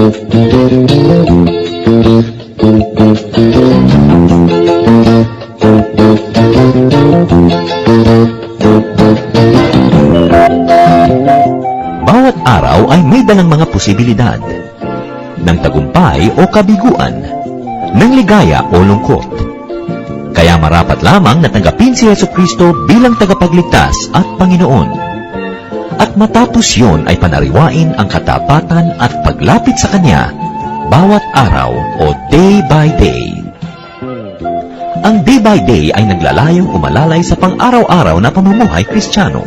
Bawat araw ay may dalang mga posibilidad ng tagumpay o kabiguan, ng ligaya o lungkot. Kaya marapat lamang na tanggapin si Jesucristo bilang tagapagligtas at Panginoon. At matapos yun ay panariwain ang katapatan at paglapit sa Kanya bawat araw o day by day. Ang day by day ay naglalayong umalalay sa pang-araw-araw na pamumuhay Kristiyano.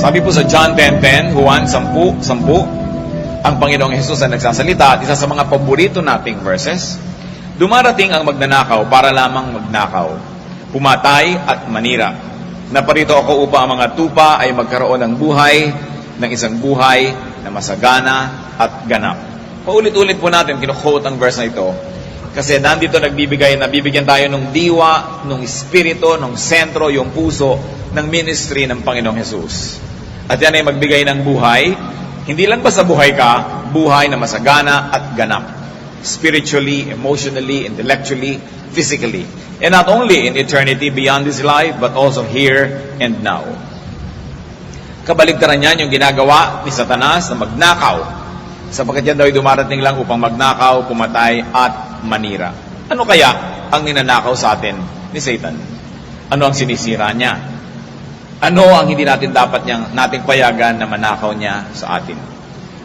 Sabi po sa John 10:10, Juan 10:10, ang Panginoong Hesus ang nagsasalita at isa sa mga paborito nating verses, dumarating ang magnanakaw para lamang magnakaw, pumatay at manira. Naparito ako upang ang mga tupa ay magkaroon ng buhay, ng isang buhay na masagana at ganap. Paulit-ulit po natin kinu-quote ang verse na ito kasi nandito nabibigyan tayo ng diwa, ng espiritu, ng sentro, yung puso ng ministry ng Panginoong Hesus. At yan ay magbigay ng buhay, hindi lang basta buhay ka, buhay na masagana at ganap. Spiritually, emotionally, intellectually, physically. And not only in eternity beyond this life, but also here and now. Kabaligtaran yan yung ginagawa ni Satanas na magnakaw. Sapagkat yan daw ay dumarating lang upang magnakaw, pumatay at manira. Ano kaya ang ninanakaw sa atin ni Satan? Ano ang sinisira niya? Ano ang hindi natin dapat nating payagan na manakaw niya sa atin?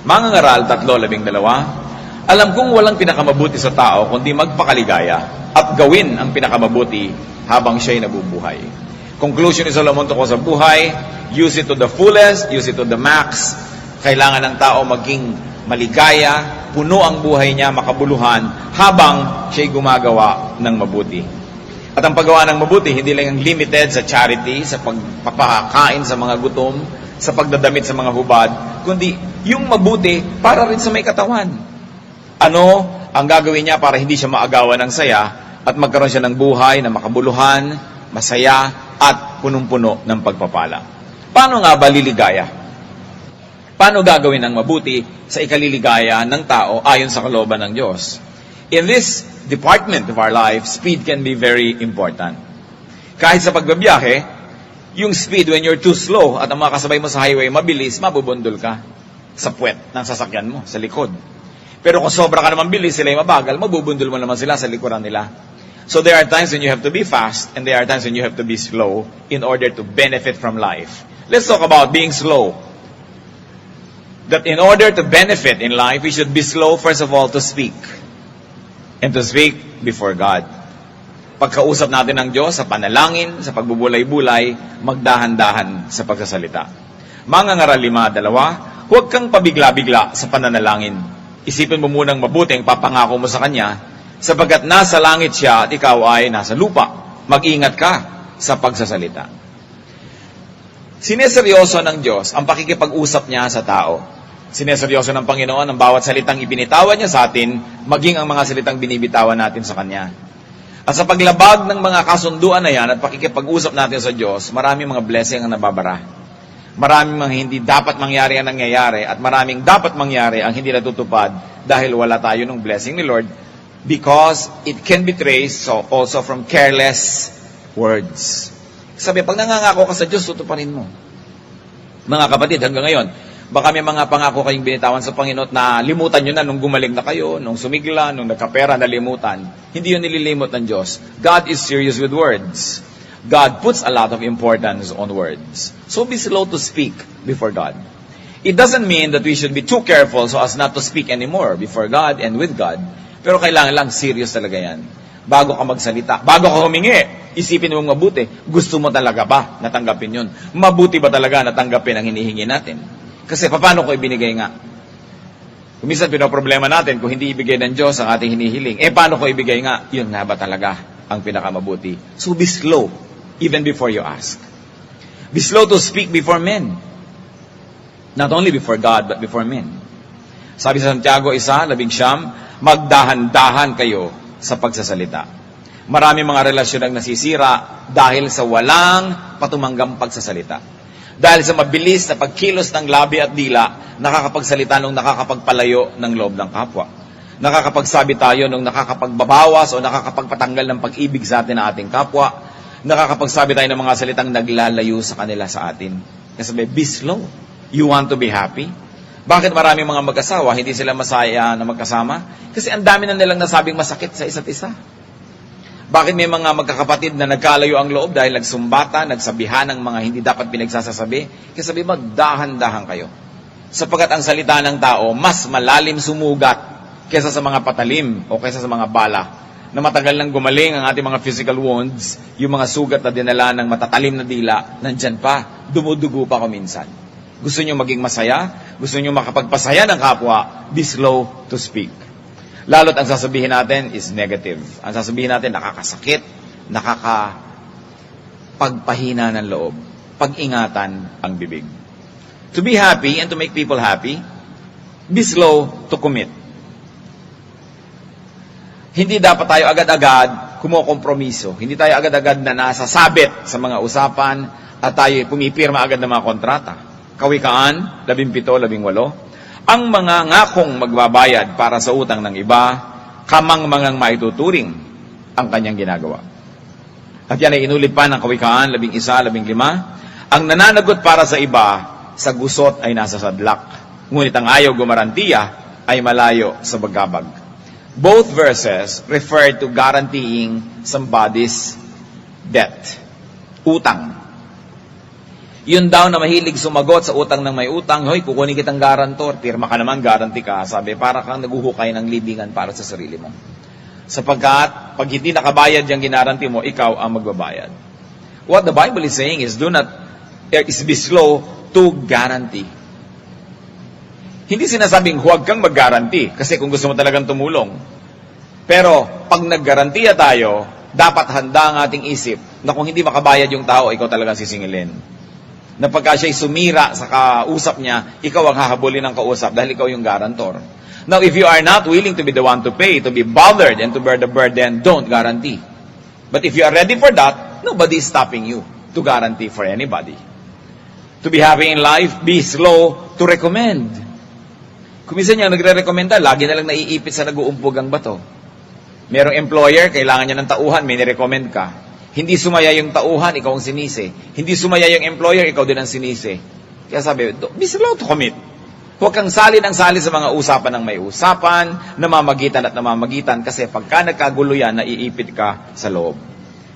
Mga ngaral 3:12, alam kong walang pinakamabuti sa tao kundi magpakaligaya at gawin ang pinakamabuti habang siya'y nabubuhay. Conclusion ni Solomon tungkol sa buhay, use it to the fullest, use it to the max. Kailangan ng tao maging maligaya, puno ang buhay niya, makabuluhan, habang siya'y gumagawa ng mabuti. At ang paggawa ng mabuti, hindi lang limited sa charity, sa pagpapakain sa mga gutom, sa pagdadamit sa mga hubad, kundi yung mabuti para rin sa may katawan. Ano ang gagawin niya para hindi siya maagawan ng saya at magkaroon siya ng buhay na makabuluhan, masaya, at punong-puno ng pagpapala? Paano nga ba liligaya? Paano gagawin ang mabuti sa ikaliligaya ng tao ayon sa kalooban ng Diyos? In this department of our life, speed can be very important. Kahit sa pagbabiyahe, yung speed when you're too slow at ang mga kasabay mo sa highway mabilis, mabubundol ka sa puwet ng sasakyan mo, sa likod. Pero kung sobra ka naman bilis, sila yung mabagal, mabubundol mo naman sila sa likuran nila. So there are times when you have to be fast and there are times when you have to be slow in order to benefit from life. Let's talk about being slow. That in order to benefit in life, we should be slow, first of all, to speak. And to speak before God. Pagkausap natin ng Diyos sa panalangin, sa pagbubulay-bulay, magdahan-dahan sa pagsasalita. Mga ngaral 5:2, huwag kang pabigla-bigla sa pananalangin. Isipin mo munang mabuti ang papangako mo sa Kanya, sapagkat nasa langit siya at ikaw ay nasa lupa. Mag-ingat ka sa pagsasalita. Sineseryoso ng Diyos ang pakikipag-usap niya sa tao. Sineseryoso ng Panginoon ang bawat salitang ibinitawan niya sa atin, maging ang mga salitang binibitawan natin sa Kanya. At sa paglabag ng mga kasunduan na yan at pakikipag-usap natin sa Diyos, maraming mga blessing ang nababara. Maraming mga hindi dapat mangyari ang nangyayari at maraming dapat mangyari ang hindi natutupad dahil wala tayo ng blessing ni Lord, because it can be traced also from careless words. Sabi, pag nangangako ka sa Diyos, tutuparin mo. Mga kapatid, hanggang ngayon, baka may mga pangako kayong binitawan sa Panginoon na limutan nyo na nung gumaling na kayo, nung sumigla, nung nagkapera, nalimutan. Hindi yun nililimot ng Diyos. God is serious with words. God puts a lot of importance on words. So be slow to speak before God. It doesn't mean that we should be too careful so as not to speak anymore before God and with God. Pero kailangan lang serious talaga yan. Bago ka magsalita, bago ka humingi, isipin mo mabuti. Gusto mo talaga ba natanggapin yun? Mabuti ba talaga natanggapin ang hinihingi natin? Kasi paano ko ibinigay nga? Kuminsan pinoproblema natin kung hindi ibigay ng Diyos ang ating hinihiling. Paano ko ibigay nga? Yun nga ba talaga ang pinakamabuti? So be slow, even before you ask. Be slow to speak before men. Not only before God, but before men. Sabi sa Santiago 1:19, magdahan-dahan kayo sa pagsasalita. Marami mga relasyon ang nasisira dahil sa walang patumanggang pagsasalita. Dahil sa mabilis na pagkilos ng labi at dila, nakakapagsalita nung nakakapagpalayo ng loob ng kapwa. Nakakapagsabi tayo nung nakakapagbabawas o nakakapagpatanggal ng pag-ibig sa atin na ating kapwa. Nakakapagsabi tayo ng mga salitang naglalayo sa kanila sa atin. Kasi be slow. You want to be happy? Bakit maraming mga mag-asawa, hindi sila masaya na magkasama? Kasi ang dami na nilang nasabing masakit sa isa't isa. Bakit may mga magkakapatid na nagkalayo ang loob dahil nagsumbata, nagsabihan ng mga hindi dapat pinagsasabi? Kasi sabi, magdahan-dahan kayo. Sapagkat ang salita ng tao, mas malalim sumugat kaysa sa mga patalim o kaysa sa mga bala. Na matagal nang gumaling ang ating mga physical wounds, yung mga sugat na dinala ng matatalim na dila, nandyan pa, dumudugo pa kuminsan. Gusto nyo maging masaya? Gusto nyo makapagpasaya ng kapwa? Be slow to speak. Lalo't ang sasabihin natin is negative. Ang sasabihin natin nakakasakit, nakakapagpahina ng loob. Pag-ingatan ang bibig. To be happy and to make people happy, be slow to commit. Hindi dapat tayo agad-agad kumokompromiso. Hindi tayo agad-agad na nasasabit sa mga usapan at tayo pumipirma agad ng mga kontrata. Kawikaan 17:18. Ang mga ngakong magbabayad para sa utang ng iba, kamang-mangang maituturing ang kanyang ginagawa. At yan ay inulit pa ng Kawikaan 11:15. Ang nananagot para sa iba, sa gusot ay nasa sadlak. Ngunit ang ayaw gumarantiya ay malayo sa bagabag. Both verses refer to guaranteeing somebody's debt. Utang. Yun daw na mahilig sumagot sa utang ng may utang, hoy, kukunin kitang garantor, pirma ka naman, guarantee ka. Sabi, para kang naguhukay ng libingan para sa sarili mo. Sapagkat, pag hindi nakabayad yung ginaranti mo, ikaw ang magbabayad. What the Bible is saying is, be slow to guarantee. Hindi sinasabing huwag kang mag-guarantee, kasi kung gusto mo talagang tumulong. Pero, pag nag-garantiya tayo, dapat handa ang ating isip na kung hindi makabayad yung tao, ikaw talagang sisingilin. Na pagka siya'y sumira sa kausap niya, ikaw ang hahabulin ng kausap dahil ikaw yung guarantor. Now, if you are not willing to be the one to pay, to be bothered, and to bear the burden, don't guarantee. But if you are ready for that, nobody is stopping you to guarantee for anybody. To be happy in life, be slow to recommend. Kung minsan niya nagre-recommenda, lagi na lang naiipit sa nag-uumpog ang bato. Merong employer, kailangan niya ng tauhan, may nirecommend ka. Hindi sumaya yung tauhan, ikaw ang sinisi. Hindi sumaya yung employer, ikaw din ang sinisi. Kaya sabi, be slow to commit. Huwag kang salin ang sali sa mga usapan ng may usapan, namamagitan at namamagitan, kasi pagka nagkagulo yan, naiipit ka sa loob.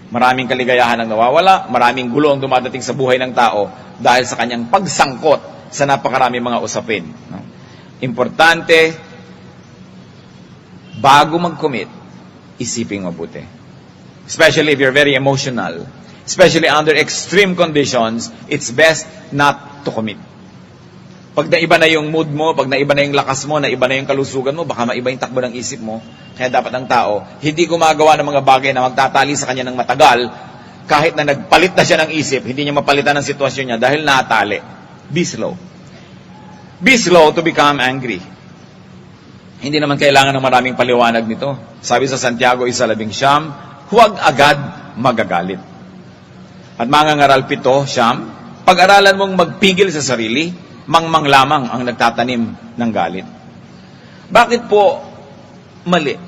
Maraming kaligayahan ang nawawala, maraming gulo ang dumadating sa buhay ng tao dahil sa kanyang pagsangkot sa napakarami mga usapin. Importante, bago mag-commit, isiping mabuti. Especially if you're very emotional. Especially under extreme conditions, it's best not to commit. Pag naiba na yung mood mo, pag naiba na yung lakas mo, naiba na yung kalusugan mo, baka maiba yung takbo ng isip mo. Kaya dapat ang tao, hindi gumagawa ng mga bagay na magtatali sa kanya ng matagal, kahit na nagpalit na siya ng isip, hindi niya mapalitan ang sitwasyon niya dahil natali. Be slow. Be slow to become angry. Hindi naman kailangan ng maraming paliwanag nito. Sabi sa Santiago 1:19, huwag agad magagalit. At mangangaral 7, pag-aralan mong magpigil sa sarili, mangmang lamang ang nagtatanim ng galit. Bakit po mali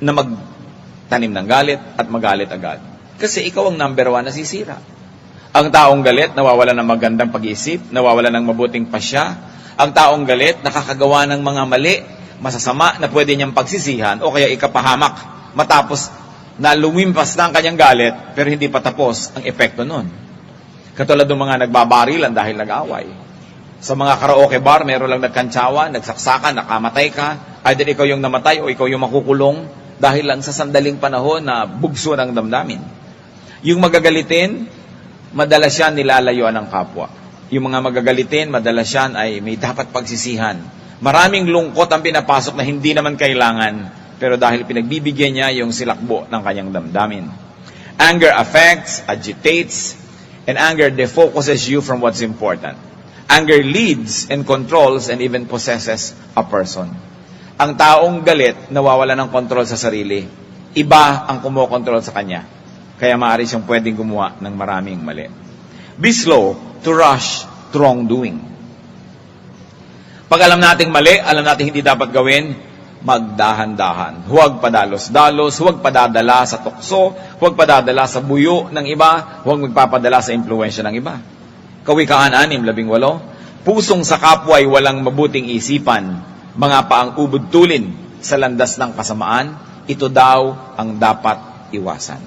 na magtanim ng galit at magalit agad? Kasi ikaw ang number 1 na sisira. Ang taong galit, nawawala ng magandang pag-iisip, nawawala ng mabuting pasya. Ang taong galit, nakakagawa ng mga mali, masasama na pwede niyang pagsisihan o kaya ikapahamak matapos na lumimpas na ang kanyang galit pero hindi pa tapos ang epekto nun. Katulad ng mga nagbabarilan dahil nag-away. Sa mga karaoke bar, meron lang nagkantsawa, nagsaksakan, nakamatay ka, either ikaw yung namatay o ikaw yung makukulong dahil lang sa sandaling panahon na bugso ng damdamin. Yung magagalitin, madalas yan nilalayuan ng kapwa. Yung mga magagalitin, madalas yan ay may dapat pagsisihan. Maraming lungkot ang pinapasok na hindi naman kailangan, pero dahil pinagbibigyan niya yung silakbo ng kanyang damdamin. Anger affects, agitates, And anger defocuses you from what's important. Anger leads and controls and even possesses a person. Ang taong galit, nawawala ng control sa sarili. Iba ang kumokontrol sa kanya. Kaya maaari siyang pwedeng gumawa ng maraming mali. Be slow to rush to wrongdoing. Pag alam nating mali, alam nating hindi dapat gawin, magdahan-dahan. Huwag padalos-dalos, huwag padadala sa tukso, huwag padadala sa buyo ng iba, huwag magpapadala sa impluwensya ng iba. Kawikaan 6:18, pusong sa kapwa ay walang mabuting isipan, mga paang ubod tulin sa landas ng kasamaan, ito daw ang dapat iwasan.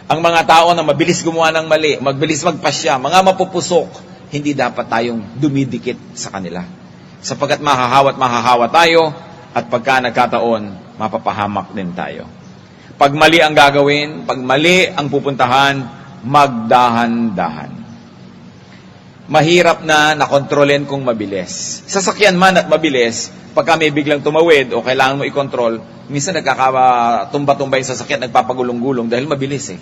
Ang mga tao na mabilis gumawa ng mali, mabilis magpasya, mga mapupusok, hindi dapat tayong dumidikit sa kanila. Sapagkat mahahawa tayo, at pagka nagkataon, mapapahamak din tayo. Pag mali ang gagawin, pag mali ang pupuntahan, magdahan-dahan. Mahirap na nakontrolin kung mabilis. Sasakyan man at mabilis, pagka may biglang tumawid o kailangan mo i-control, minsan nagkakatumba-tumba yung sasakyan, nagpapagulong-gulong dahil mabilis eh.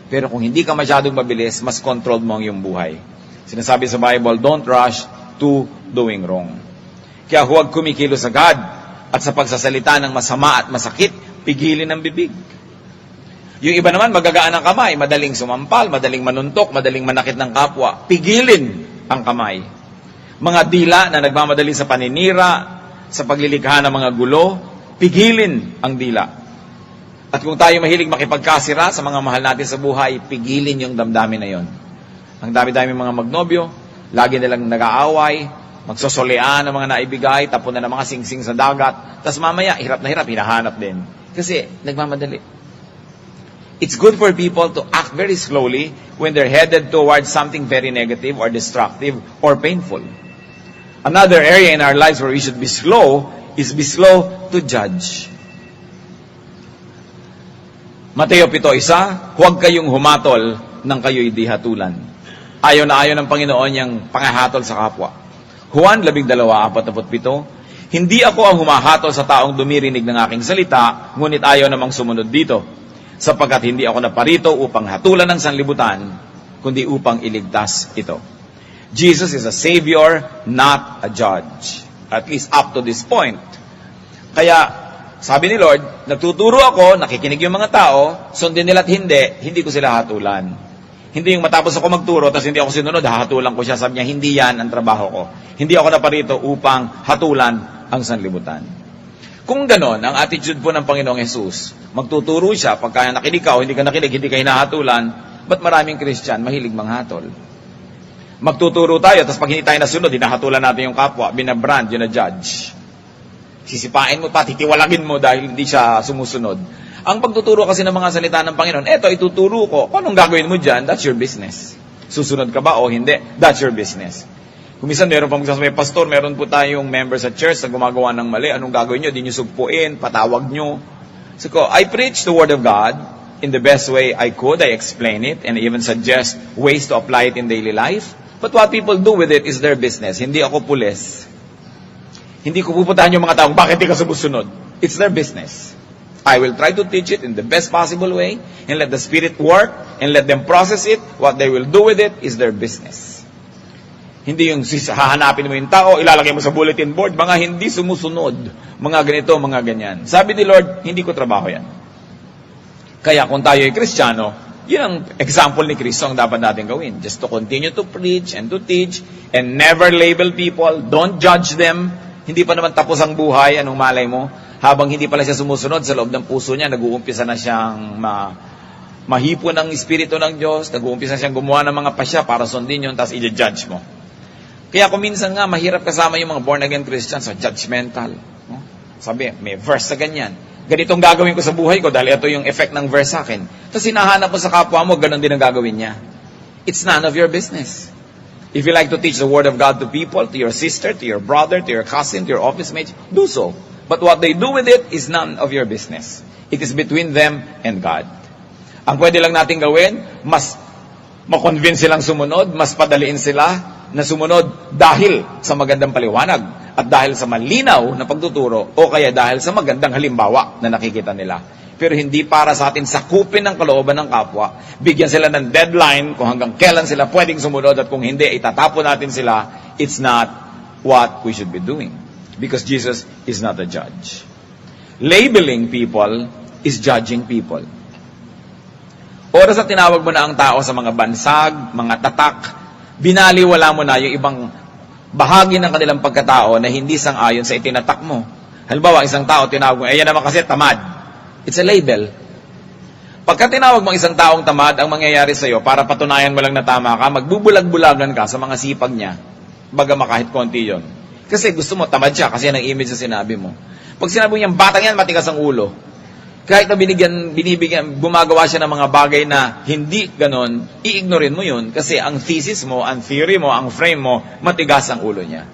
Pero kung hindi ka masyadong mabilis, mas controlled mo ang iyong buhay. Sinasabi sa Bible, don't rush to doing wrong. Kaya huwag kumikilos agad. At sa pagsasalita ng masama at masakit, pigilin ang bibig. Yung iba naman, magagaan ang kamay, madaling sumampal, madaling manuntok, madaling manakit ng kapwa. Pigilin ang kamay. Mga dila na nagmamadali sa paninira, sa paglilikha ng mga gulo, pigilin ang dila. At kung tayo mahilig makipagkasira sa mga mahal natin sa buhay, pigilin yung damdamin na yon. Ang dami-dami mga magnobyo, lagi nilang nag-aaway, magsosolean ng mga naibigay, tapon na ng mga singsing sa dagat, tapos mamaya, hirap na hirap, hinahanap din. Kasi, nagmamadali. It's good for people to act very slowly when they're headed towards something very negative or destructive or painful. Another area in our lives where we should be slow is be slow to judge. Mateo 7:1, huwag kayong humatol nang kayo'y di hatulan. Ayaw na ayaw ng Panginoon yung pangahatol sa kapwa. Juan 12:47, hindi ako ang humahatol sa taong dumirinig ng aking salita, ngunit ayaw namang sumunod dito, sapagkat hindi ako naparito upang hatulan ng sanlibutan, kundi upang iligtas ito. Jesus is a Savior, not a judge. At least up to this point. Kaya, sabi ni Lord, nagtuturo ako, nakikinig yung mga tao, sundin nila't hindi ko sila hatulan. Hindi yung matapos ako magturo, tapos hindi ako sinunod, hahatulan ko siya. Sabi niya, hindi yan ang trabaho ko. Hindi ako naparito upang hatulan ang sanlibutan. Kung ganon, ang attitude po ng Panginoong Jesus, magtuturo siya, pagka nakinig ka o hindi ka nakinig, hindi ka hinahatulan, ba't maraming Christian mahilig manghatol? Magtuturo tayo, tapos pag hindi tayo nasunod, hinahatulan natin yung kapwa, binabrand, yun na judge. Sisipain mo pa, titiwalagin mo dahil hindi siya sumusunod. Ang pagtuturo kasi ng mga salita ng Panginoon, eto, ituturo ko. Kung anong gagawin mo dyan, that's your business. Susunod ka ba o hindi, that's your business. Kung minsan meron pa magsasabi, Pastor, meron po tayong members sa church na gumagawa ng mali. Anong gagawin nyo? Di nyo sugpuin, patawag nyo. So, I preach the Word of God in the best way I could. I explain it and even suggest ways to apply it in daily life. But what people do with it is their business. Hindi ako pulis. Hindi ko pupuntahan yung mga taong, bakit di ka sumusunod? It's their business. I will try to teach it in the best possible way and let the Spirit work and let them process it. What they will do with it is their business. Hindi yung hahanapin mo yung tao, ilalagay mo sa bulletin board, mga hindi sumusunod, mga ganito, mga ganyan. Sabi ni Lord, hindi ko trabaho yan. Kaya kung tayo ay Kristiyano, yun ang example ni Kristo ang dapat natin gawin. Just to continue to preach and to teach and never label people, don't judge them. Hindi pa naman tapos ang buhay, anong malay mo? Habang hindi pala siya sumusunod, sa loob ng puso niya, nag-uumpisa na siyang mahipo ng Espiritu ng Diyos, nag-uumpisa siyang gumawa ng mga pasya para sundin yun, tapos i-judge mo. Kaya kung minsan nga, mahirap kasama yung mga born-again Christians, so judgmental. No? Sabi, may verse sa ganyan. Ganitong gagawin ko sa buhay ko dahil ito yung effect ng verse sa akin. Tapos hinahanap mo sa kapwa mo, ganun din ang gagawin niya. It's none of your business. If you like to teach the Word of God to people, to your sister, to your brother, to your cousin, to your office mates, do so. But what they do with it is none of your business. It is between them and God. Ang pwede lang natin gawin, mas makonvince silang sumunod, mas padaliin sila na sumunod dahil sa magandang paliwanag. at dahil sa malinaw na pagtuturo o kaya dahil sa magandang halimbawa na nakikita nila. Pero hindi para sa atin sakupin ng kalooban ng kapwa, bigyan sila ng deadline kung hanggang kailan sila pwedeng sumunod at kung hindi, itatapon natin sila. It's not what we should be doing. Because Jesus is not a judge. Labeling people is judging people. Oras na tinawag mo na ang tao sa mga bansag, mga tatak, binaliwala mo na yung ibang bahagi ng kanilang pagkatao na hindi sang-ayon sa itinatak mo. Halimbawa, isang tao tinawag mo, ayan naman kasi tamad. It's a label. Pagka tinawag mo isang taong tamad, ang mangyayari sa'yo, para patunayan mo lang na tama ka, magbubulag-bulagan ka sa mga sipag niya, bagama kahit konti yon. Kasi gusto mo, tamad siya, kasi yan ang image na sinabi mo. Pag sinabi mo niyang batang yan, matigas ang ulo. Kahit na binibigyan, gumagawa siya ng mga bagay na hindi ganon, i-ignorin mo yun, kasi ang thesis mo, ang theory mo, ang frame mo, matigas ang ulo niya.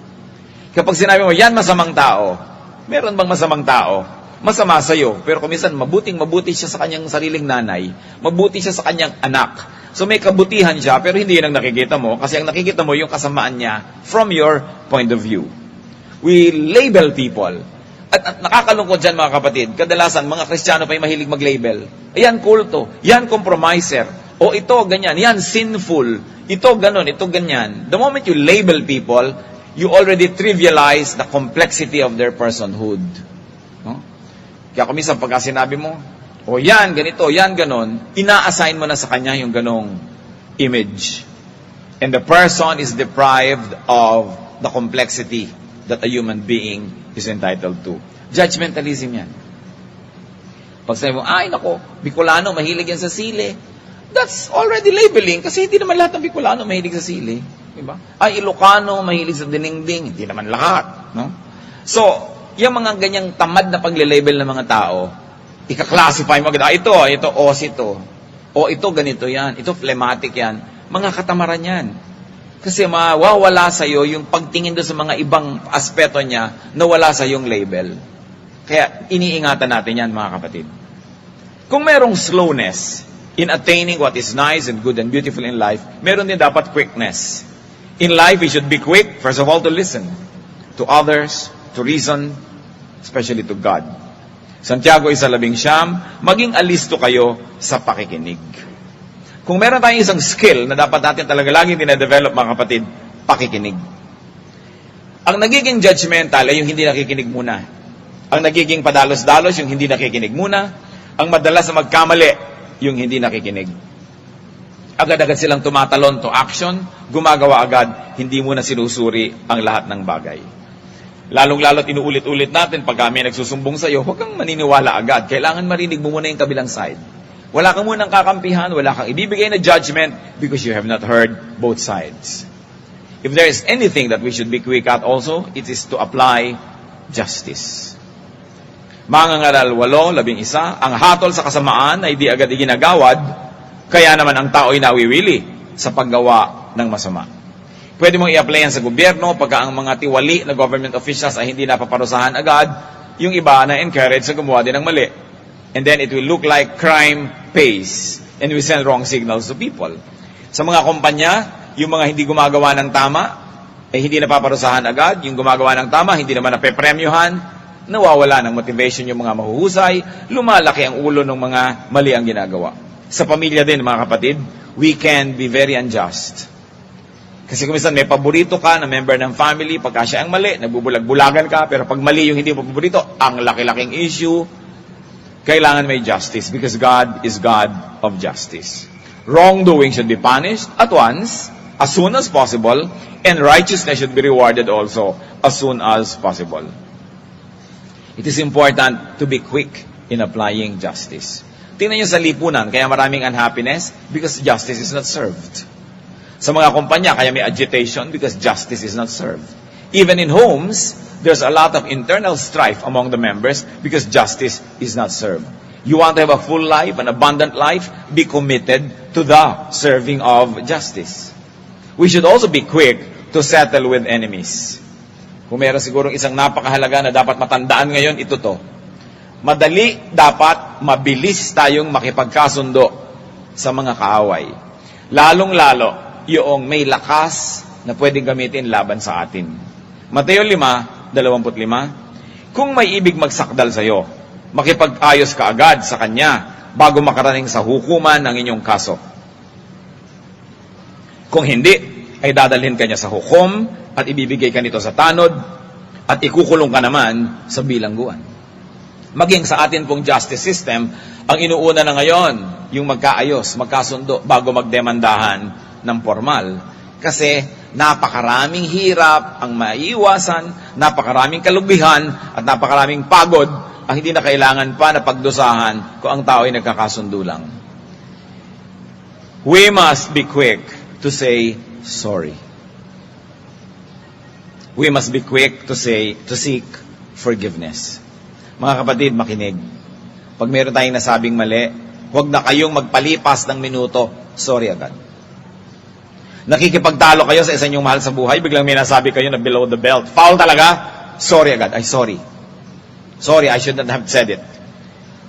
Kapag sinabi mo, yan masamang tao, meron bang masamang tao? Masama sa'yo, pero kung minsan mabuti siya sa kanyang sariling nanay, mabuti siya sa kanyang anak. So may kabutihan siya, pero hindi yun ang nakikita mo, kasi ang nakikita mo yung kasamaan niya from your point of view. We label people. At nakakalungkot dyan mga kapatid, kadalasan mga Kristiyano pa yung mahilig mag-label. Ayan kulto, yan compromiser, o ito ganyan, yan sinful, ito ganon, ito ganyan. The moment you label people, you already trivialize the complexity of their personhood. No? Kaya kung minsan pagka sinabi mo, o yan, ganito, yan, ganon, ina-assign mo na sa kanya yung ganong image. And the person is deprived of the complexity that a human being is entitled to. Judgmentalism yan. Pag sabi mo, ay nako, Bicolano, mahilig yan sa sili. That's already labeling kasi hindi naman lahat ng Bicolano mahilig sa sili. Diba? Ay, Ilocano, mahilig sa dinengding. Hindi naman lahat. No? So, yung mga ganyang tamad na pagle-label ng mga tao, ika-classify mo agad, ito, os ito. O ito, ganito yan. Ito, phlegmatic yan. Mga katamaran yan. Kasi mawawala sa iyo yung pagtingin doon sa mga ibang aspeto niya na wala sa yung label. Kaya iniingatan natin yan mga kapatid. Kung merong slowness in attaining what is nice and good and beautiful in life, meron din dapat quickness. In life, we should be quick, first of all, to listen to others, to reason, especially to God. Santiago 1:19, maging alisto kayo sa pakikinig. Kung meron tayong isang skill na dapat natin talaga laging dinadevelop, mga kapatid, pakikinig. Ang nagiging judgmental ay yung hindi nakikinig muna. Ang nagiging padalos-dalos, yung hindi nakikinig muna. Ang madalas na magkamali, yung hindi nakikinig. Agad-agad silang tumatalon to action, gumagawa agad, hindi muna sinusuri ang lahat ng bagay. Lalong-lalo't inuulit-ulit natin pag kami nagsusumbong sa iyo, huwag kang maniniwala agad. Kailangan marinig mo muna yung kabilang side. Wala kang munang kakampihan, wala kang ibibigay na judgment because you have not heard both sides. If there is anything that we should be quick at also, it is to apply justice. Mangangaral 8:11, ang hatol sa kasamaan ay di agad iginagawad, kaya naman ang tao ay nawiwili sa paggawa ng masama. Pwede mong i-apply yan sa gobyerno pagka ang mga tiwali na government officials ay hindi napaparusahan agad, yung iba na encourage sa gumawa din ng mali. And then it will look like crime pays. And we send wrong signals to people. Sa mga kumpanya, yung mga hindi gumagawa ng tama, hindi napaparusahan agad. Yung gumagawa ng tama, hindi naman napepremyohan. Nawawala ng motivation yung mga mahuhusay. Lumalaki ang ulo ng mga mali ang ginagawa. Sa pamilya din, mga kapatid, we can be very unjust. Kasi kung minsan may paborito ka na member ng family, pagka siya ang mali, nagbubulag-bulagan ka, pero pag mali yung hindi mo paborito, ang laki-laking issue. Kailangan may justice because God is God of justice. Wrongdoing should be punished at once, as soon as possible, and righteousness should be rewarded also as soon as possible. It is important to be quick in applying justice. Tingnan niyo sa lipunan, kaya maraming unhappiness because justice is not served. Sa mga kumpanya, kaya may agitation because justice is not served. Even in homes, there's a lot of internal strife among the members because justice is not served. You want to have a full life, an abundant life, be committed to the serving of justice. We should also be quick to settle with enemies. Kung meron sigurong isang napakahalaga na dapat matandaan ngayon, ito to. Madali dapat mabilis tayong makipagkasundo sa mga kaaway. Lalong-lalo yung may lakas na pwedeng gamitin laban sa atin. Mateo 5, 25. Kung may ibig magsakdal sa iyo, makipag-ayos ka agad sa kanya bago makarating sa hukuman ng inyong kaso. Kung hindi, ay dadalhin ka niya sa hukom at ibibigay ka nito sa tanod at ikukulong ka naman sa bilangguan. Maging sa atin pong justice system, ang inuuna na ngayon, yung magkaayos, magkasundo, bago magdemandahan ng formal. Kasi napakaraming hirap ang maiiwasan, napakaraming kalubihan, at napakaraming pagod ang hindi na kailangan pa na pagdusahan kung ang tao ay nagkakasundo lang. We must be quick to say sorry. We must be quick to seek forgiveness. Mga kapatid, makinig. Pag meron tayong nasabing mali, huwag na kayong magpalipas ng minuto, sorry agad. Nakikipagtalo kayo sa isa ninyong mahal sa buhay, biglang may nasabi kayo na below the belt. Foul talaga? Sorry agad. Ay, sorry. Sorry, I shouldn't have said it.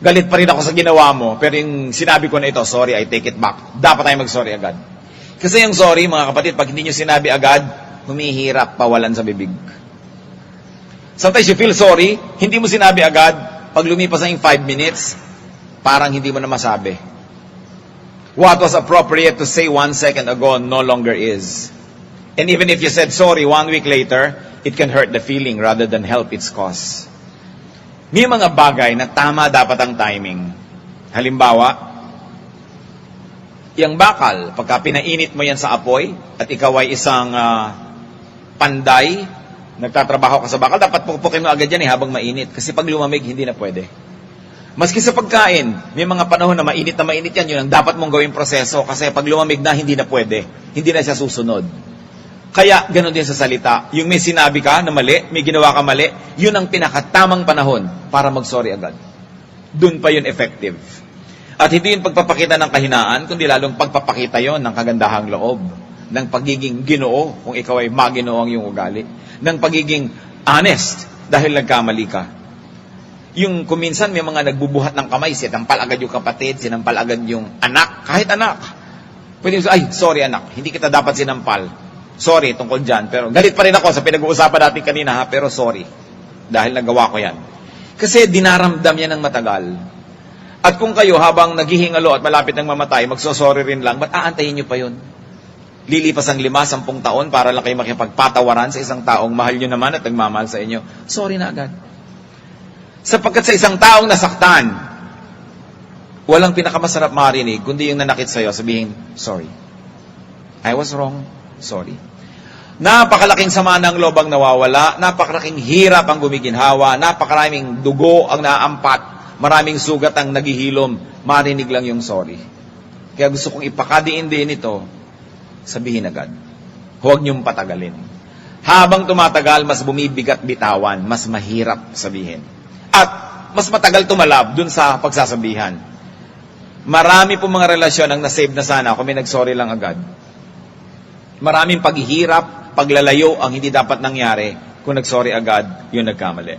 Galit pa rin ako sa ginawa mo, pero yung sinabi ko na ito, sorry, I take it back. Dapat tayo mag-sorry agad. Kasi yung sorry, mga kapatid, pag hindi nyo sinabi agad, humihirap, pawalan sa bibig. Sometimes you feel sorry, hindi mo sinabi agad, pag lumipas na yung 5 minutes, parang hindi mo na masabi. What was appropriate to say 1 second ago no longer is. And even if you said sorry 1 week later, it can hurt the feeling rather than help its cause. May mga bagay na tama dapat ang timing. Halimbawa, yung bakal, pagka pinainit mo yan sa apoy, at ikaw ay isang panday, nagtatrabaho ka sa bakal, dapat pupukin mo agad yan habang mainit. Kasi pag lumamig, hindi na pwede. Maski sa pagkain, may mga panahon na mainit yan, yun ang dapat mong gawing proseso. Kasi pag lumamig na, hindi na pwede. Hindi na siya susunod. Kaya, ganun din sa salita. Yung may sinabi ka na mali, may ginawa ka mali, yun ang pinakatamang panahon para mag-sorry agad. Doon pa yun effective. At hindi yun pagpapakita ng kahinaan, kundi lalong pagpapakita yon ng kagandahang loob, ng pagiging Ginoo, kung ikaw ay maginoo ang iyong ugali, ng pagiging honest, dahil nagkamali ka. Yung kuminsan may mga nagbubuhat ng kamay, sinampal agad yung kapatid, sinampal agad yung anak, kahit anak. Pwede mo, ay, sorry anak, hindi kita dapat sinampal. Sorry tungkol dyan, pero galit pa rin ako sa pinag-uusapan natin kanina, pero sorry, dahil nagawa ko yan. Kasi dinaramdam yan ng matagal. At kung kayo habang naghihingalo at malapit ng mamatay, magsosorry rin lang, ba't aantayin nyo pa yun? Lilipas ang 5-10 taon para lang kayo makipagpatawaran sa isang taong mahal nyo naman at nagmamahal sa inyo. Sorry na agad. Sapagkat sa isang taong nasaktan, walang pinakamasarap marinig, kundi yung nanakit sa'yo, sabihin, sorry. I was wrong. Sorry. Napakalaking sama ng loob ang nawawala, napakalaking hirap ang gumiginhawa, napakaraming dugo ang naampat, maraming sugat ang naghihilom, marinig lang yung sorry. Kaya gusto kong ipakadiin din ito, sabihin agad. Huwag niyong patagalin. Habang tumatagal, mas bumibigat bitawan, mas mahirap sabihin. At mas matagal tumalab dun sa pagsasabihan. Marami po mga relasyon ang nasave na sana kung may nag-sorry lang agad. Maraming paghihirap, paglalayo ang hindi dapat nangyari kung nag-sorry agad, yun nagkamali.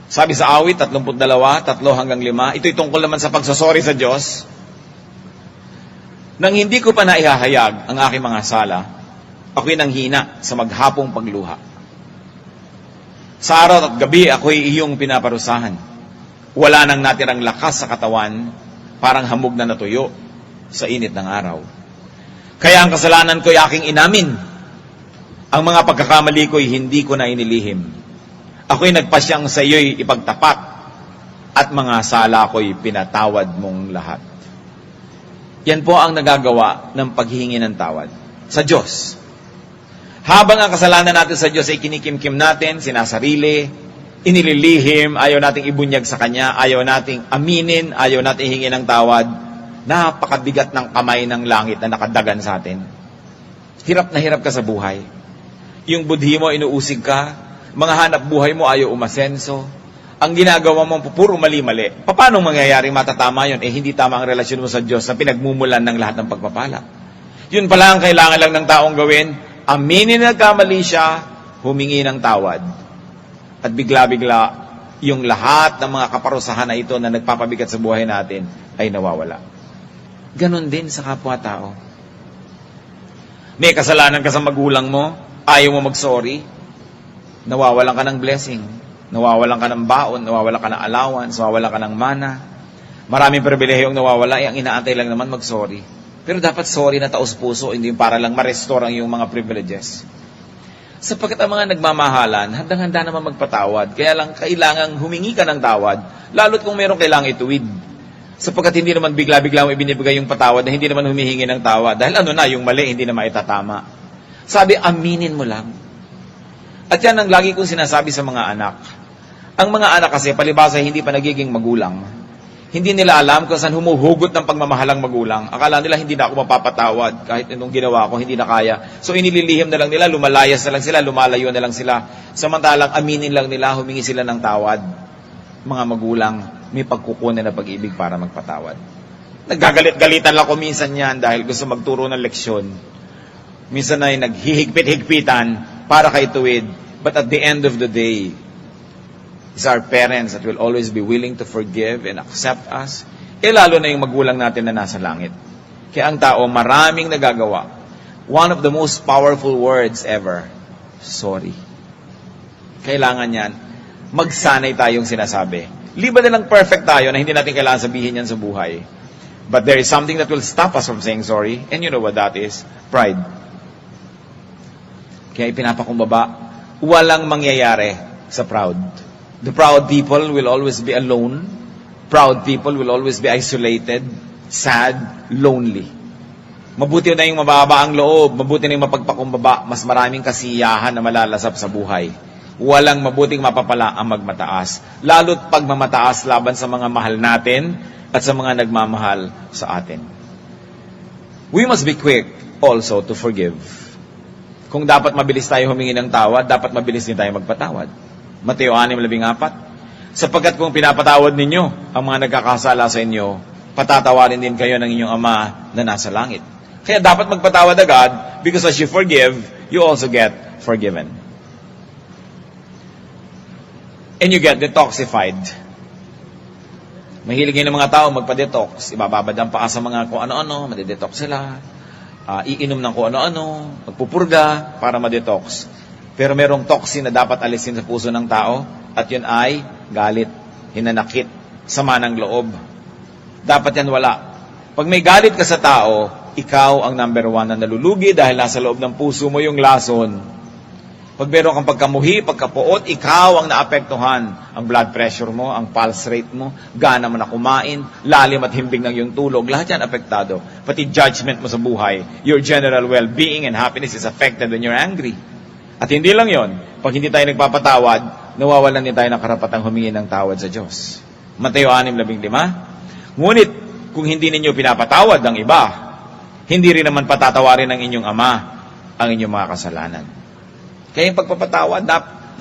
Sabi sa awit, 32, 3-5, ito'y tungkol naman sa pagsasorry sa Diyos. Nang hindi ko pa naihahayag ang aking mga sala, ako'y nanghina sa maghapong pagluha. Sa araw at gabi, ako'y iyong pinaparusahan. Wala nang natirang lakas sa katawan, parang hamog na natuyo sa init ng araw. Kaya ang kasalanan ko'y aking inamin. Ang mga pagkakamali ko'y hindi ko na inilihim. Ako'y nagpasyang sa iyo'y ipagtapat at mga sala ko'y pinatawad mong lahat. Yan po ang nagagawa ng paghihingi ng tawad sa Diyos. Habang ang kasalanan natin sa Diyos ay kinikimkim natin, sinasarili, inililihim, ayaw nating ibunyag sa Kanya, ayaw nating aminin, ayaw nating hingi ng tawad, napakabigat ng kamay ng langit na nakadagan sa atin. Hirap na hirap ka sa buhay. Yung budhi mo, inuusig ka. Mga hanap buhay mo, ayaw umasenso. Ang ginagawa mo, puro mali-mali. Paano mangyayaring matatama yun? Hindi tama ang relasyon mo sa Diyos na pinagmumulan ng lahat ng pagpapala. Yun pala ang kailangan lang ng taong gawin. Aminin na nagkamali siya, humingi ng tawad. At bigla-bigla, yung lahat ng mga kaparusahan na ito na nagpapabigat sa buhay natin ay nawawala. Ganon din sa kapwa-tao. May kasalanan ka sa magulang mo, ayaw mo mag-sorry. nawawalan ka ng blessing, nawawalan ka ng baon, nawawalan ka ng allowance, nawawalan ka ng mana. Maraming pribilehyo ang nawawala, ang inaantay lang naman mag-sorry. Pero dapat sorry na taos-puso, hindi para lang ma-restore ang iyong mga privileges. Sapagkat ang mga nagmamahalan, handang-handa naman magpatawad. Kaya lang kailangang humingi ka ng tawad, lalo't kung meron kailangang ituwid. Sapagkat hindi naman bigla-bigla mo ibinibigay yung patawad na hindi naman humihingi ng tawad. Dahil yung mali, hindi na maitatama. Sabi, aminin mo lang. At yan ang lagi kong sinasabi sa mga anak. Ang mga anak kasi, palibasa, hindi pa nagiging magulang. Hindi nila alam kung saan humuhugot ng pagmamahalang magulang. Akala nila hindi na ako mapapatawad. Kahit anong ginawa ko, hindi na kaya. So inililihim na lang nila, lumalayas na lang sila, lumalayo na lang sila. Samantalang aminin lang nila, humingi sila ng tawad. Mga magulang, may pagkukunan na pag-ibig para magpatawad. Naggagalit-galitan lang ko minsan yan dahil gusto magturo ng leksyon. Minsan ay naghihigpit-higpitan para kay tuwid. But at the end of the day, it's our parents that will always be willing to forgive and accept us. Lalo na yung magulang natin na nasa langit. Kaya ang tao, maraming nagagawa. One of the most powerful words ever, sorry. Kailangan yan, magsanay tayong sinasabi. Liba na lang perfect tayo na hindi natin kailangan sabihin yan sa buhay. But there is something that will stop us from saying sorry. And you know what that is? Pride. Kaya ipinapakumbaba, walang mangyayari sa proud. The proud people will always be alone. Proud people will always be isolated, sad, lonely. Mabuti na yung mababa ang loob, mabuti na yung mapagpakumbaba, mas maraming kasiyahan na malalasap sa buhay. Walang mabuting mapapala ang magmataas. Lalo't pagmamataas laban sa mga mahal natin at sa mga nagmamahal sa atin. We must be quick also to forgive. Kung dapat mabilis tayo humingi ng tawad, dapat mabilis din tayo magpatawad. Mateo 6:14. Sapagkat kung pinapatawad ninyo ang mga nagkakasala sa inyo, patatawarin din kayo ng inyong Ama na nasa langit. Kaya dapat magpatawad agad because as you forgive, you also get forgiven. And you get detoxified. Mahilig ng mga tao magpa-detox. Ibababad ang paa sa mga kung ano-ano, madedetox sila. Iinom ng kung ano-ano, magpupurga para ma-detox. Pero merong toxin na dapat alisin sa puso ng tao at yun ay galit, hinanakit, sama ng loob. Dapat yan wala. Pag may galit ka sa tao, ikaw ang number 1 na nalulugi dahil nasa loob ng puso mo yung lason. Pag meron kang pagkamuhi, pagkapuot, ikaw ang naapektuhan. Ang blood pressure mo, ang pulse rate mo, gana mo na kumain, lalim at himbing ng iyong tulog, lahat yan apektado. Pati judgment mo sa buhay, your general well-being and happiness is affected when you're angry. At hindi lang yon, pag hindi tayo nagpapatawad, nawawalan din tayo ng karapatang humingi ng tawad sa Diyos. Mateo 6:15. Ngunit, kung hindi ninyo pinapatawad ang iba, hindi rin naman patatawarin ng inyong Ama ang inyong mga kasalanan. Kaya yung pagpapatawad,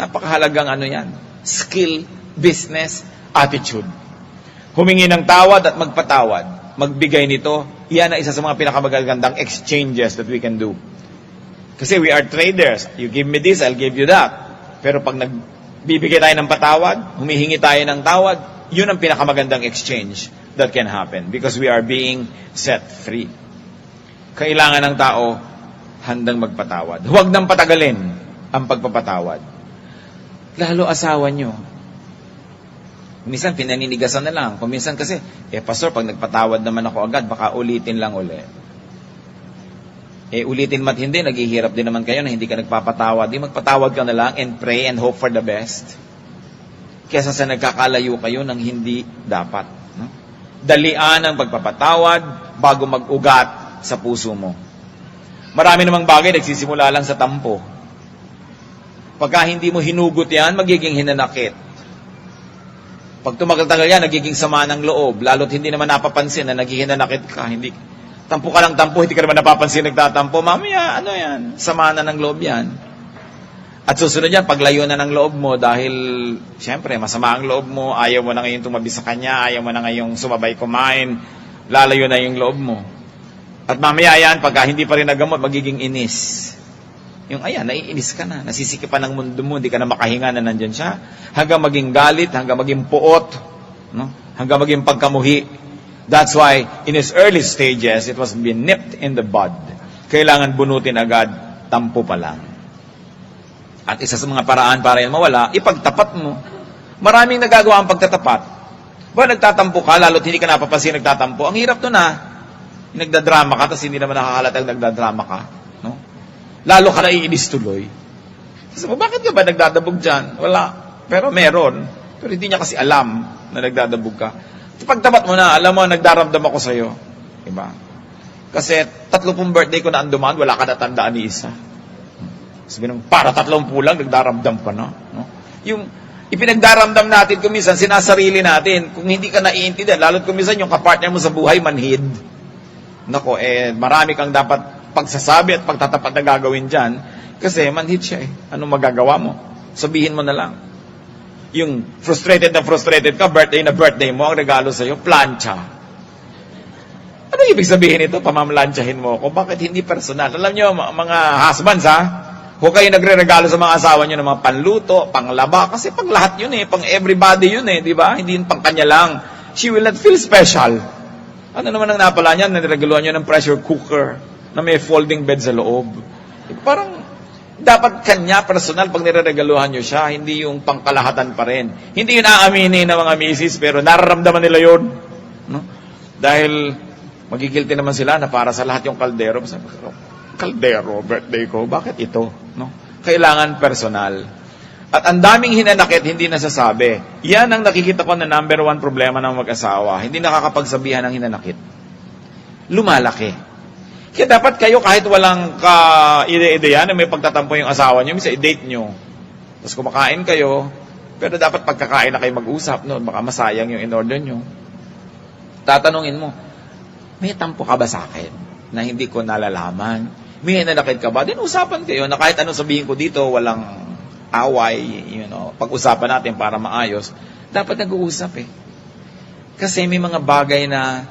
napakahalagang yan, skill, business, attitude. Humingi ng tawad at magpatawad. Magbigay nito, yan ang isa sa mga pinakamagagandang exchanges that we can do. Kasi we are traders. You give me this, I'll give you that. Pero pag nagbibigay tayo ng patawad, humihingi tayo ng tawad, yun ang pinakamagandang exchange that can happen because we are being set free. Kailangan ng tao handang magpatawad. Huwag nang patagalin ang pagpapatawad. Lalo asawa nyo. Minsan pinaninigasan na lang. Kung minsan kasi, pastor, pag nagpatawad naman ako agad, baka ulitin lang ulit. Ulitin mat hindi, naghihirap din naman kayo na hindi ka nagpapatawad. Di magpatawad ka na lang and pray and hope for the best. Kesa sa nagkakalayo kayo ng hindi dapat. No? Dalian ang pagpapatawad bago mag-ugat sa puso mo. Marami namang bagay nagsisimula lang sa tampo. Pagka hindi mo hinugot yan, magiging hinanakit. Pag tumagal-tagal yan, nagiging sama ng loob. Lalo't hindi naman napapansin na nagiging hinanakit ka. Tampo ka lang tampo, hindi ka naman napapansin nagtatampo. Mamaya, yan? Sama na ng loob yan. At susunod yan, paglayo na ng loob mo dahil, siyempre, masama ang loob mo, ayaw mo na ngayon tumabi sa kanya, ayaw mo na ngayong sumabay kumain, lalayo na yung loob mo. At mamaya yan, pagka hindi pa rin nagamot, magiging inis. Naiinis ka na, nasisikipan ng mundo mo, hindi ka na makahinga na nandyan siya, hanggang maging galit, hanggang maging puot, no? Hanggang maging pagkamuhi. That's why, in its early stages, it was being nipped in the bud. Kailangan bunutin agad, tampo pa lang. At isa sa mga paraan para yan mawala, ipagtapat mo. Maraming nagagawa ang pagtatapat. Ba, nagtatampo ka, lalo't hindi ka napapansin nagtatampo. Ang hirap to na. Nagdadrama ka, tapos hindi naman nakakalatag nagdadrama ka. No? Lalo ka naiinis tuloy. Sabi mo, bakit ka ba nagdadabog dyan? Wala. Pero meron. Pero hindi niya kasi alam na nagdadabog ka. Pagtapat mo na, alam mo, nagdaramdam ako sa'yo. Diba? Kasi 30 birthday ko na anduman, wala ka natandaan ni isa. Sabi nung, para 30 lang, nagdaramdam pa na. No? Yung ipinagdaramdam natin, kung minsan, sinasarili natin, kung hindi ka naiintindihan, lalo't kung minsan yung kapartner mo sa buhay, manhid. Nako, marami kang dapat pagsasabi at pagtatapat na gagawin dyan, kasi manhid siya eh. Anong magagawa mo? Sabihin mo na lang. Yung frustrated na frustrated ka, birthday na birthday mo, ang regalo sa'yo, plancha. Ano ibig sabihin ito? Pamamlansyahin mo ako. Bakit hindi personal? Alam nyo, mga husbands ha, huwag kayo nagre-regalo sa mga asawa nyo ng mga panluto, panglaba, kasi pang lahat yun eh, pang everybody yun eh, di ba? Hindi yun pang kanya lang. She will not feel special. Ano naman ang napala niyan? Niregaluhan nyo ng pressure cooker na may folding bed sa loob. Parang, dapat kanya personal pag nireregaluhan nyo siya, hindi yung pangkalahatan pa rin. Hindi yun aaminin ng mga misis, pero nararamdaman nila yun. No? Dahil, magigilty naman sila na para sa lahat yung kaldero. Sabi ko, kaldero, birthday ko, bakit ito? No? Kailangan personal. At ang daming hinanakit, hindi nasasabi. Yan ang nakikita ko na number 1 problema ng mag-asawa. Hindi nakakapagsabihan ng hinanakit. Lumalaki. Kaya dapat kayo kahit walang ka-ide-ideya na may pagtatampo yung asawa nyo, misa i-date nyo. Tapos kumakain kayo, pero dapat pagkakain na kayo mag-usap, no? Baka masayang yung in-order nyo. Tatanungin mo, may tampo ka ba sa akin na hindi ko nalalaman? May hinanakit ka ba? Then usapan kayo na kahit anong sabihin ko dito, walang away, pag-usapan natin para maayos. Dapat nag-uusap eh. Kasi may mga bagay na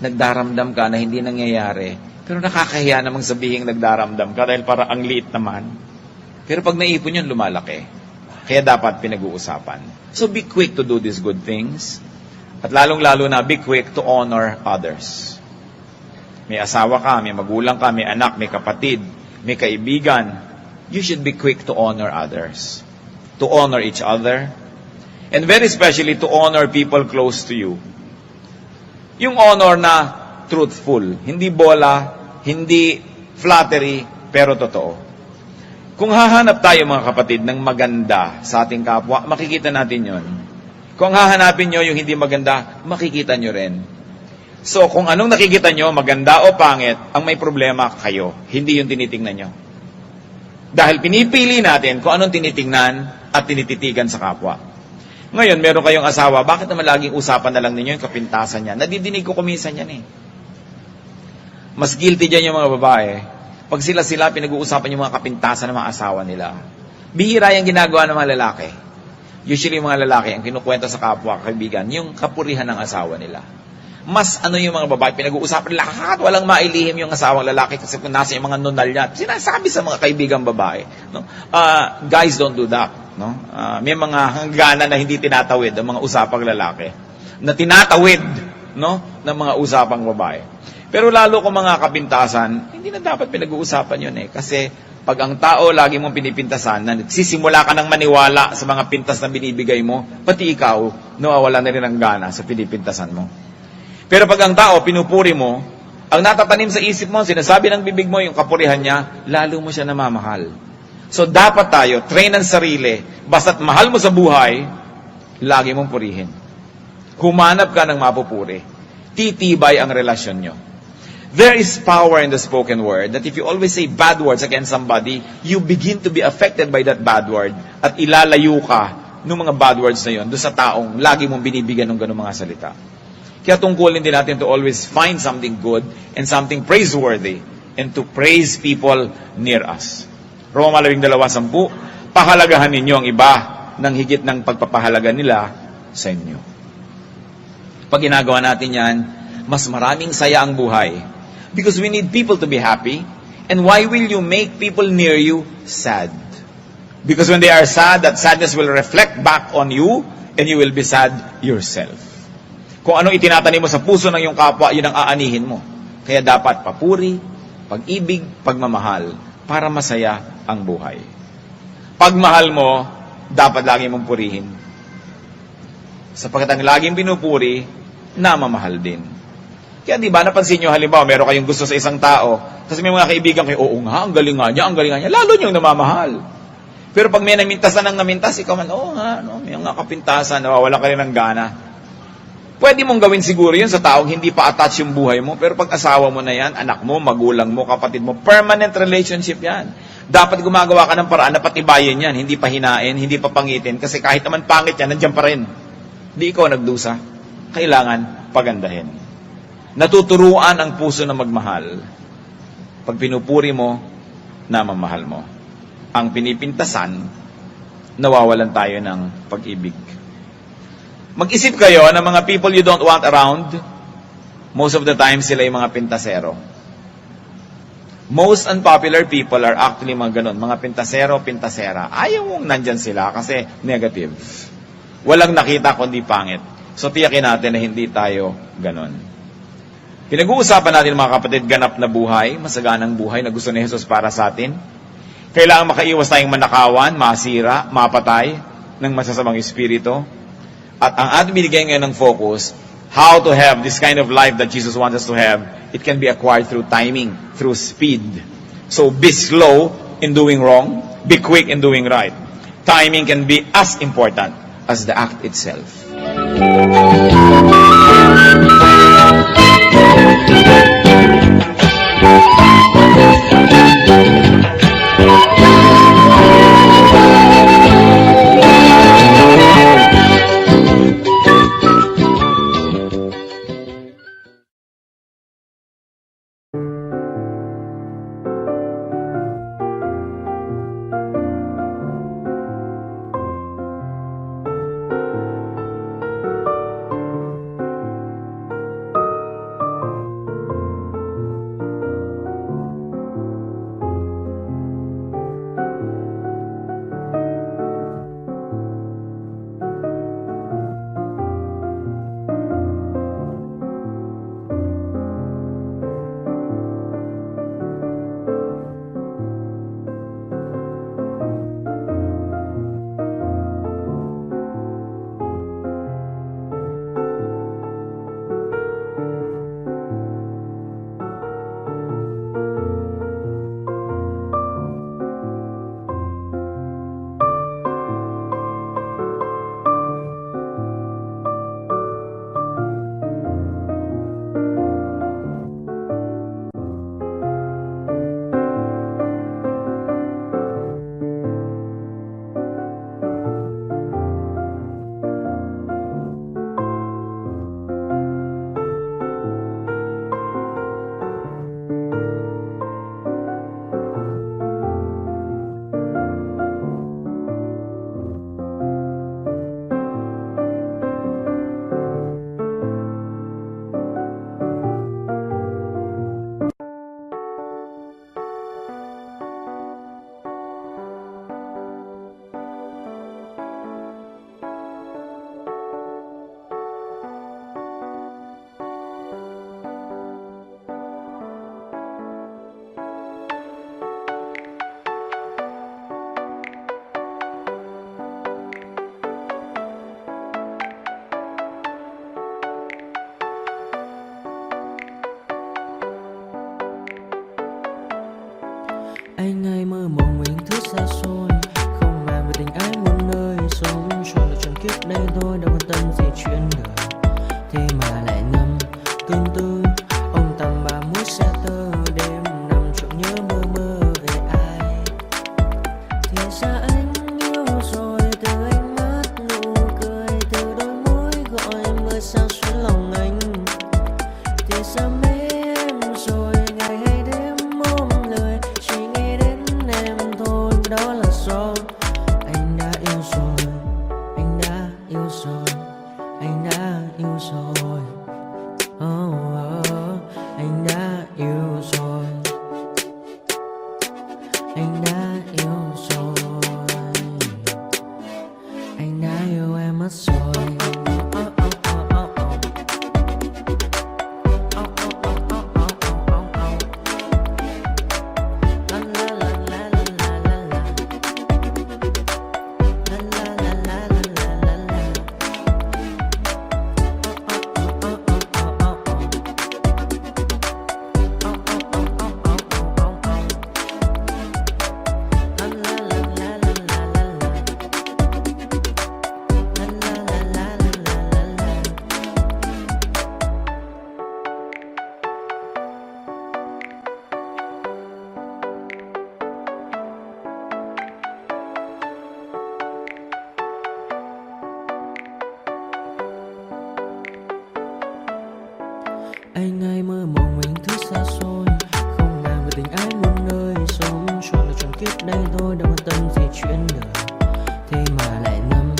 nagdaramdam ka na hindi nangyayari, pero nakakahiya namang sabihin nagdaramdam ka dahil para ang liit naman. Pero pag naipon yun, lumalaki. Kaya dapat pinag-uusapan. So be quick to do these good things. At lalong-lalo na, be quick to honor others. May asawa ka, may magulang ka, may anak, may kapatid, may kaibigan. You should be quick to honor others. To honor each other. And very especially to honor people close to you. Yung honor na truthful. Hindi bola, hindi flattery, pero totoo. Kung hahanap tayo mga kapatid ng maganda sa ating kapwa, makikita natin yon. Kung hahanapin nyo yung hindi maganda, makikita nyo rin. So, kung anong nakikita nyo, maganda o pangit, ang may problema kayo. Hindi yung tinitingnan nyo. Dahil pinipili natin kung anong tinitingnan at tinititigan sa kapwa. Ngayon, meron kayong asawa, bakit naman laging usapan na lang ninyo yung kapintasan niya? Nadidinig ko kuminsan yan eh. Mas guilty dyan yung mga babae. Pag sila pinag-uusapan yung mga kapintasan ng mga asawa nila. Bihira yung ginagawa ng mga lalaki. Usually yung mga lalaki, ang kinukwento sa kapwa, kaibigan, yung kapurihan ng asawa nila. Mas yung mga babae, pinag-uusapan lahat, walang mailihim yung asawang lalaki kasi kung nasa yung mga nunal niya. Sinasabi sa mga kaibigang babae. No? Guys don't do that. No? May mga hangganan na hindi tinatawid ang mga usapang lalaki. Na tinatawid ng mga usapang babae. Pero lalo kung mga kapintasan, hindi na dapat pinag-uusapan yun eh. Kasi pag ang tao lagi mong pinipintasan, na nagsisimula ka ng maniwala sa mga pintas na binibigay mo, pati ikaw, nawawala na rin ang gana sa pinipintasan mo. Pero pag ang tao, pinupuri mo, ang natatanim sa isip mo, sinasabi ng bibig mo, yung kapurihan niya, lalo mo siya namamahal. So dapat tayo, train ang sarili, basta't mahal mo sa buhay, lagi mong purihin. Humanap ka ng mapupuri. Titibay ang relasyon nyo. There is power in the spoken word that if you always say bad words against somebody, you begin to be affected by that bad word at ilalayo ka ng mga bad words na yun doon sa taong lagi mong binibigyan ng ganung mga salita. Kaya tungkulin din natin to always find something good and something praiseworthy and to praise people near us. Roma 12:10, pahalagahan ninyo ang iba ng higit ng pagpapahalaga nila sa inyo. Pag ginagawa natin yan, mas maraming saya ang buhay. Because we need people to be happy. And why will you make people near you sad? Because when they are sad, that sadness will reflect back on you and you will be sad yourself. Kung ano itinatanim mo sa puso ng iyong kapwa, yun ang aanihin mo. Kaya dapat papuri, pag-ibig, pagmamahal, para masaya ang buhay. Pagmahal mo, dapat lagi mong purihin. Sapagkat ang laging pinupuri, namamahal din. Kaya di ba, napansin nyo, halimbawa, meron kayong gusto sa isang tao, kasi may mga kaibigan kayo, oo nga, ang galing nga niya, lalo niyong namamahal. Pero pag may namintasan ng namintas, ikaw man, oo nga, no, may mga kapintasan, nawawala ka rin ng gana. Pwede mong gawin siguro yun sa taong hindi pa attach yung buhay mo, pero pag asawa mo na yan, anak mo, magulang mo, kapatid mo, permanent relationship yan. Dapat gumagawa ka ng paraan na patibayin yan, hindi pa hinain, hindi pa pangitin, kasi kahit naman pangit yan, nandiyan pa rin. Di ikaw nagdusa. Kailangan pagandahin. Natuturuan ang puso na magmahal. Pag pinupuri mo, namamahal mo. Ang pinipintasan, nawawalan tayo ng pag-ibig. Mag-isip kayo ng mga people you don't want around, most of the time sila yung mga pintasero. Most unpopular people are actually mga ganun, mga pintasero, pintasera. Ayaw mong nandyan sila kasi negative. Walang nakita kundi pangit. So tiyakin natin na hindi tayo ganun. Pinag-uusapan natin mga kapatid, ganap na buhay, masaganang buhay na gusto ni Jesus para sa atin. Kailangan makaiwas tayong manakawan, masira, mapatay ng masasamang espiritu. At ang ating binigay ngayon ng focus, how to have this kind of life that Jesus wants us to have, it can be acquired through timing, through speed. So be slow in doing wrong, be quick in doing right. Timing can be as important as the act itself. Anh hay mơ mộng mình thức xa xôi, không màng về tình ái muôn nơi, sống cho là chuyện kiếp đây thôi, đâu quan tâm gì chuyện đời. Thế mà lại ngâm tương tư, ông tầm bà mút xe tơ, đêm nằm trộm nhớ mơ mơ về ai. Thì ra anh yêu rồi, từ ánh mắt nụ cười, từ đôi môi gọi mưa sao xuyên lòng anh. Thì ra mê em rồi, ngày hay đêm ôm lời, chỉ nghĩ đến em thôi, đó là do anh đã yêu rồi, anh đã yêu rồi, anh đã yêu rồi. Anh đã yêu rồi, anh đã yêu rồi, anh đã yêu em mất rồi. La la la la la la la. Anh hay mơ mộng mình thứ xa xôi, không màng về tình ái muôn nơi. Sống cho là trọn kiếp đây thôi, đâu quan tâm gì chuyện đời. Thế mà lại năm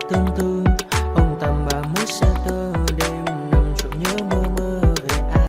tương tư, ông tầm bà mới xa tơ. Đêm nằm trộm nhớ mơ mơ về ai.